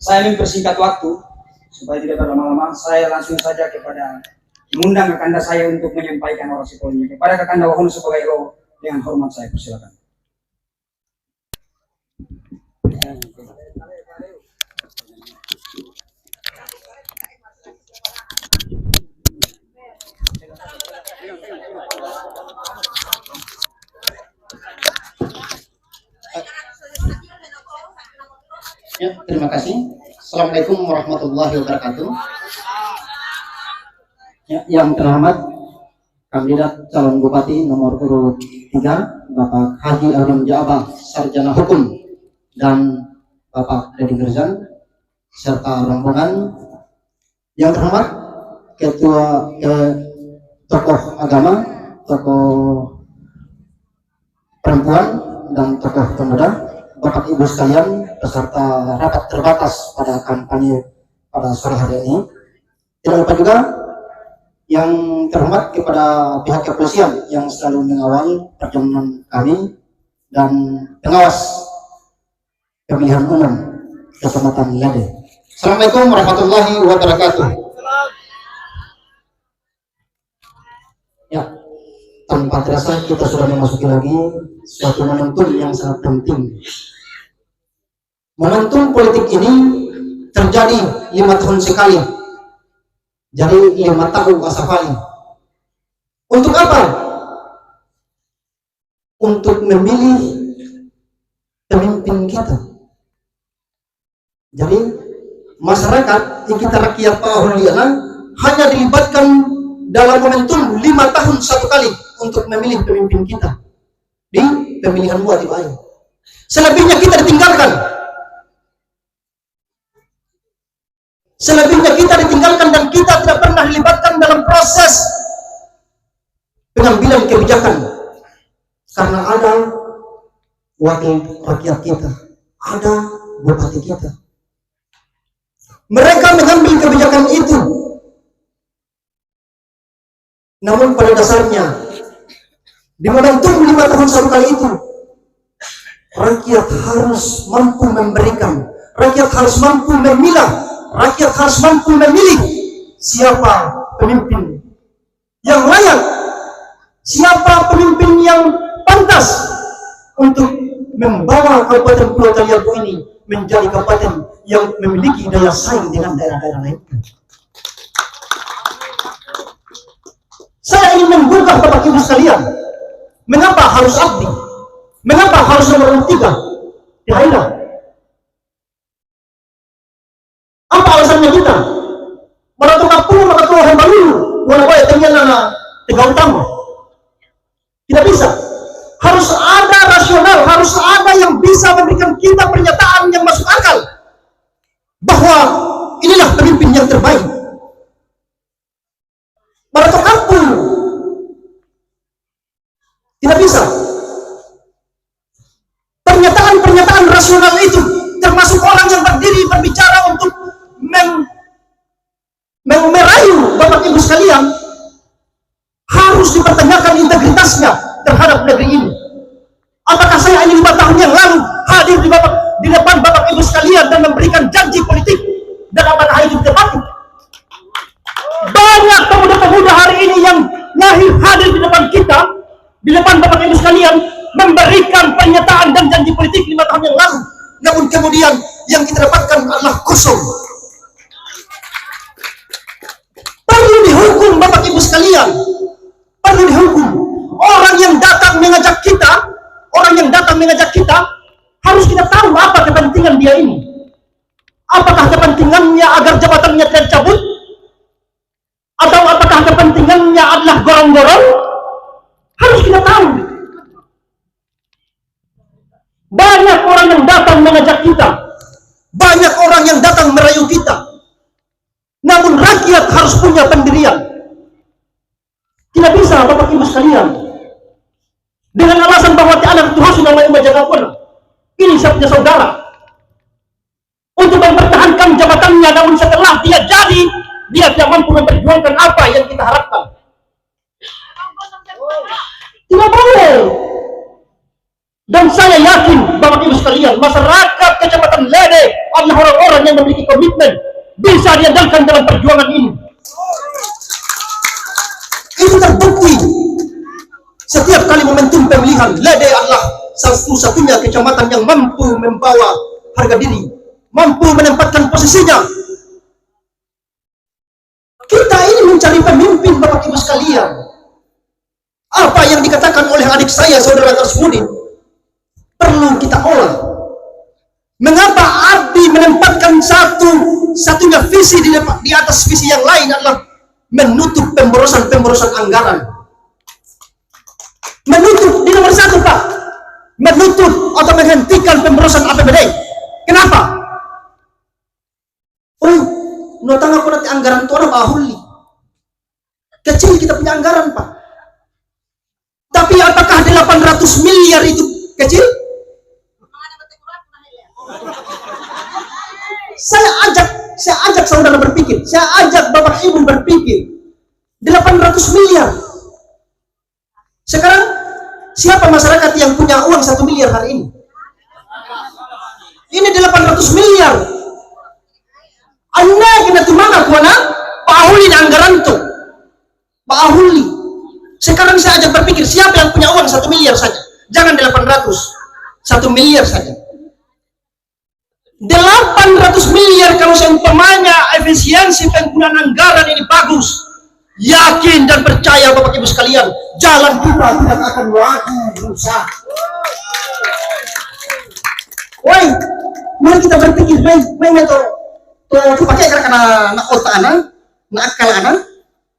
saya mempersingkat waktu supaya tidak berlama-lama. Saya langsung saja kepada mengundang kakanda saya untuk menyampaikan orasi poinnya. Kepada kakanda Wahono sebagai lo, dengan hormat saya persilakan. Ya, terima kasih. Assalamualaikum warahmatullahi wabarakatuh. Ya, yang terhormat kandidat calon bupati nomor urut 3 Bapak Haji Arum Ja'abah, Sarjana Hukum, dan Bapak Deddy Gerzan serta rombongan. Yang terhormat ketua tokoh agama, tokoh perempuan, dan tokoh pemuda, Bapak Ibu sekalian peserta rapat terbatas pada kampanye pada sore hari ini. Tidak lupa juga yang terhormat kepada pihak kepolisian yang selalu mengawal perjalanan kami dan pengawas pemilihan umum Kecamatan Lede. Assalamualaikum warahmatullahi wabarakatuh. Ya, tanpa terasa kita sudah memasuki lagi suatu momentum yang sangat penting. Momentum politik ini terjadi 5 tahun sekali. Jadi 5 tahun asafali. Untuk apa? Untuk memilih pemimpin kita. Jadi masyarakat yang kita rakyat Pahuliana hanya dilibatkan dalam momentum 5 tahun satu kali untuk memilih pemimpin kita di pemilihan wajib ayu. Selebihnya kita ditinggalkan. Selebihnya kita ditinggalkan dan kita tidak pernah dilibatkan dalam proses pengambilan kebijakan. Karena ada wakil rakyat kita, ada bupati kita. Mereka mengambil kebijakan itu. Namun pada dasarnya di momentum 5 tahun satu kali itu, rakyat harus mampu memberikan, rakyat harus mampu memilah, rakyat harus mampu memilih siapa pemimpin yang layak, siapa pemimpin yang pantas untuk membawa Kabupaten Pulau Taliabu ini menjadi kabupaten yang memiliki daya saing dengan daerah-daerah lain. Saya ingin menggugah Bapak Ibu sekalian, mengapa harus abdi? Mengapa harus nomor 3? Tidak. Apa alasannya kita? Maratung kapung, maratung hembalu, wala boy, tinggal na tiga utama. Tidak bisa. Harus ada rasional, harus ada yang bisa memberikan kita pernyataan yang masuk akal bahwa inilah pemimpin yang terbaik. Maratung kampung tidak bisa. Pernyataan rasional itu termasuk orang yang berdiri berbicara untuk merayu Bapak Ibu sekalian, harus dipertanyakan integritasnya terhadap negeri ini. Apakah saya ini 5 tahun yang lalu hadir di depan Bapak Ibu sekalian dan memberikan janji politik dan apakah itu ditepati? Banyak pemuda-pemuda hari ini yang lahir hadir di depan kita, di depan Bapak Ibu sekalian, memberikan pernyataan dan janji politik 5 tahun yang lalu, namun kemudian yang kita dapatkan adalah kosong. Perlu dihukum Bapak Ibu sekalian, perlu dihukum. Orang yang datang mengajak kita, harus kita tahu apa kepentingan dia ini. Apakah kepentingannya agar jabatannya tidak dicabut? Atau apakah kepentingannya adalah gorong-gorong? Harus kita tahu. Banyak orang yang datang mengajak kita, banyak orang yang datang merayu kita, namun rakyat harus punya pendirian. Tidak bisa Bapak Ibu sekalian dengan alasan bahwa anak Tuhan sudah mulai menjaga pun ini sabda saudara untuk mempertahankan jabatannya, namun setelah dia jadi, dia tidak mampu memperjuangkan apa yang kita harapkan. Tidak boleh. Dan saya yakin, Bapak Ibu sekalian, masyarakat Kecamatan Lede adalah orang-orang yang memiliki komitmen bisa diandalkan dalam perjuangan ini. Itu terbukti setiap kali momentum pemilihan. Lede adalah satu-satunya kecamatan yang mampu membawa harga diri, mampu menempatkan posisinya. Kita ini mencari pemimpin, Bapak Ibu sekalian. Apa yang dikatakan oleh adik saya, Saudara Karsmudin, perlu kita olah. Mengapa Abdi menempatkan satunya visi di atas visi yang lain adalah menutup pemborosan anggaran. Menutup di nomor satu, Pak. Menutup atau menghentikan pemborosan APBD. Kenapa? Oh, notang aku nanti anggaran itu orang bahuli. Kecil kita punya anggaran, Pak. Tapi apakah 800 miliar itu kecil? Saya ajak saudara berpikir, saya ajak Bapak Ibu berpikir. 800 miliar. Sekarang siapa masyarakat yang punya uang 1 miliar hari ini? Ini 800 miliar. Anda kena tumanga kuana Pak Ahuli anggaran tuh. Pak Ahuli. Sekarang saya ajak berpikir, siapa yang punya uang 1 miliar saja? Jangan 800, 1 miliar saja. 800 miliar kalau seumpamanya efisiensi penggunaan anggaran ini bagus, yakin dan percaya Bapak Ibu sekalian, jalan kita tidak akan lagi rusak. Woi, mari kita berpikir, main tuh pakai karena otak anak, akal anak,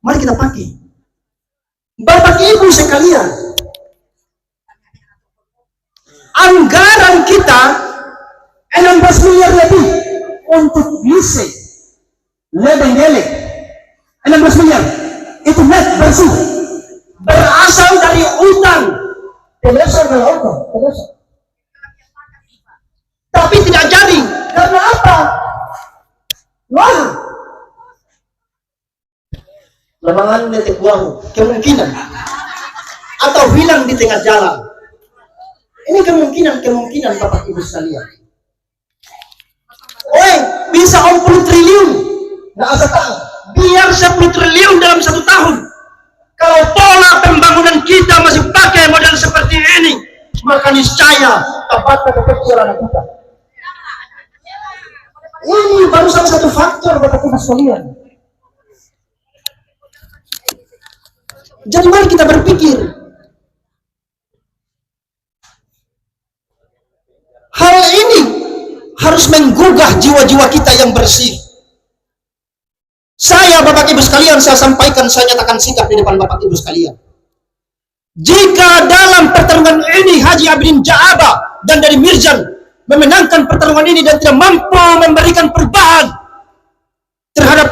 mari kita pakai. Bapak Ibu sekalian, anggaran kita 16 miliar lebih untuk listrik, ledeng-ledeng. 16 miliar itu net bersih, berasal dari utang. Tapi tidak jadi. Karena apa? Wah, lemangan netek buahu, kemungkinan atau hilang di tengah jalan. Ini kemungkinan Bapak Ibu sekalian. Bisa 40 triliun, nggak usah tahu. Biar 10 triliun dalam 1 tahun. Kalau pola pembangunan kita masih pakai model seperti ini, maka niscaya tempatnya kekecilan kita. Ini baru salah satu faktor Bapak Ibu sekalian. Jadi mari kita berpikir. Hal ini harus menggugah jiwa-jiwa kita yang bersih. Saya, Bapak Ibu sekalian, saya sampaikan, saya nyatakan sikap di depan Bapak Ibu sekalian. Jika dalam pertarungan ini Haji Abidin Jaaba dan dari Mirjan memenangkan pertarungan ini dan tidak mampu memberikan perubahan terhadap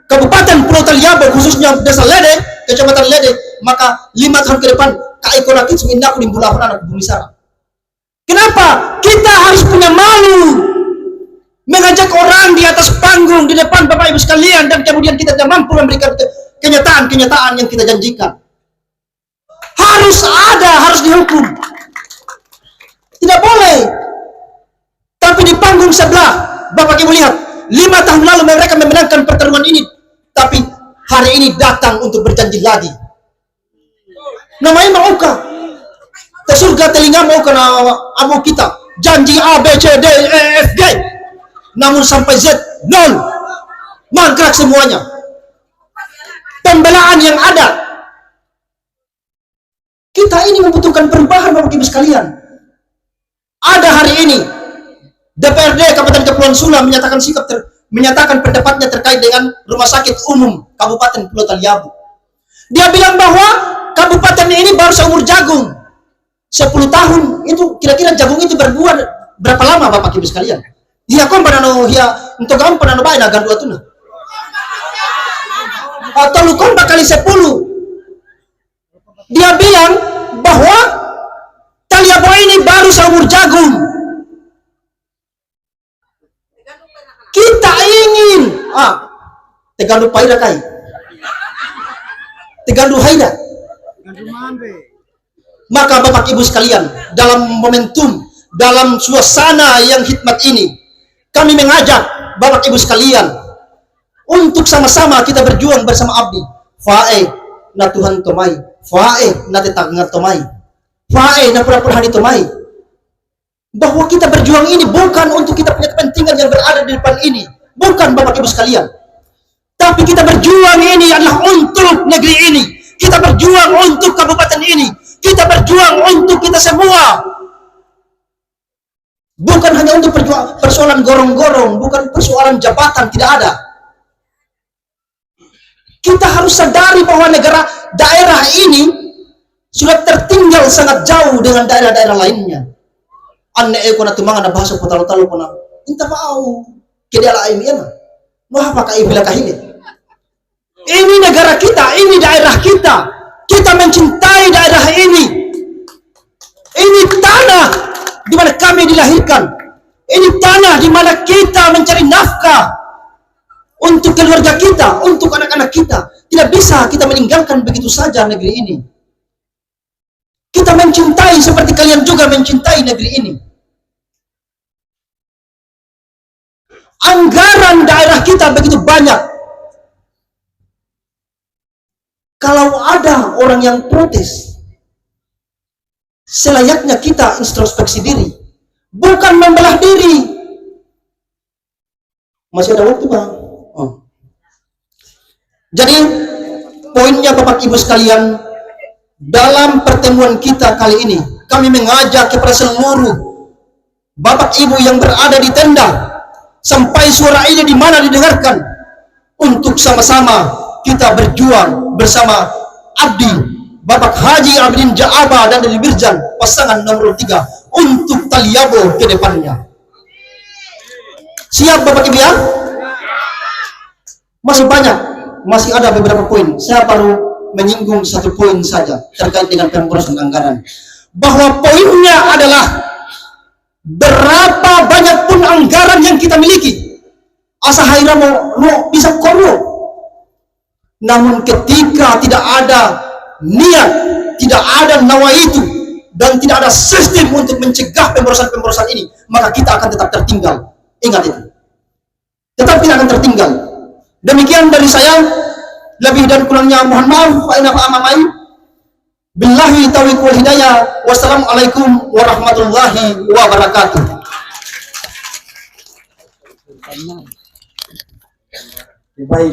Kabupaten Pulau Taliabu, khususnya Desa Lede, Kecamatan Lede, maka 5 tahun ke depan kaikonakit semindaku di bulan anak bumi sarang. Kenapa? Kita harus punya malu mengajak orang di atas panggung di depan Bapak Ibu sekalian dan kemudian kita tidak mampu memberikan kenyataan-kenyataan yang kita janjikan. Harus ada, harus dihukum. Tidak boleh. Tapi di panggung sebelah, Bapak Ibu lihat, 5 tahun lalu mereka memenangkan pertarungan ini, tapi hari ini datang untuk berjanji lagi. Namanya mauka. Surga telinga mau kena amu kita. Janji A, B, C, D, E, F, G. Namun sampai Z, nol. Mangkrak semuanya. Pembelaan yang ada. Kita ini membutuhkan perubahan Bapak Ibu sekalian. Ada hari ini DPRD Kabupaten Kepulauan Sula menyatakan pendapatnya terkait dengan Rumah Sakit Umum Kabupaten Pulau Taliabu. Dia bilang bahwa kabupaten ini baru seumur jagung. 10 tahun itu kira-kira jagung itu berbuah berapa lama Bapak Ibu sekalian? Dia kon panano hia untuk kamu panano bae na gandu atuna. Atau lukon bakali 10. Dia bilang bahwa Taliabu ini baru seumur jagung. Kita ingin tegandu paira kai. Tegandu haida. Maka Bapak Ibu sekalian, dalam momentum, dalam suasana yang hikmat ini, kami mengajak Bapak Ibu sekalian untuk sama-sama kita berjuang bersama abdi. Fae na Tuhan tomai, fae na tetangga tomai, fae na pura-pura tomai. Bahwa kita berjuang ini bukan untuk kita punya kepentingan yang berada di depan ini, bukan Bapak Ibu sekalian. Tapi kita berjuang ini adalah untuk negeri ini. Kita berjuang untuk kabupaten ini. Kita berjuang untuk kita semua. Bukan hanya untuk persoalan gorong-gorong, bukan persoalan jabatan, tidak ada. Kita harus sadari bahwa daerah ini sudah tertinggal sangat jauh dengan daerah-daerah lainnya. Anne ko na tumanga na bahasa putalo-talo ko na inta pao kaya lain yan. No apa kaibila kahili. Ini negara kita, ini daerah kita. Kita mencintai daerah ini. Ini tanah di mana kami dilahirkan. Ini tanah di mana kita mencari nafkah untuk keluarga kita, untuk anak-anak kita. Tidak bisa kita meninggalkan begitu saja negeri ini. Kita mencintai seperti kalian juga mencintai negeri ini. Anggaran daerah kita begitu banyak. Kalau ada orang yang protes, selayaknya kita introspeksi diri, bukan membelah diri. Masih ada waktu, Bang? Oh. Jadi, poinnya Bapak Ibu sekalian, dalam pertemuan kita kali ini, kami mengajak kepada seluruh Bapak Ibu yang berada di tenda, sampai suara ini di mana didengarkan, untuk sama-sama kita berjuang bersama abdi Bapak Haji Abidin Jaaba dan dari Birjan pasangan nomor 3 untuk Taliabo ke depannya. Siap Bapak Ibu ya? Masih banyak, masih ada beberapa poin. Saya baru menyinggung satu poin saja terkait dengan pemrosesan anggaran. Bahwa poinnya adalah berapa banyak pun anggaran yang kita miliki, asa haira mau bisa korup. Namun ketika tidak ada niat, tidak ada nawaitu, dan tidak ada sistem untuk mencegah pemborosan-pemborosan ini, maka kita akan tetap tertinggal. Ingat itu. Tetap kita akan tertinggal. Demikian dari saya. Lebih dan kurangnya mohon maaf. Billahi taufiq wal hidayah. Wassalamualaikum warahmatullahi wabarakatuh. Baik.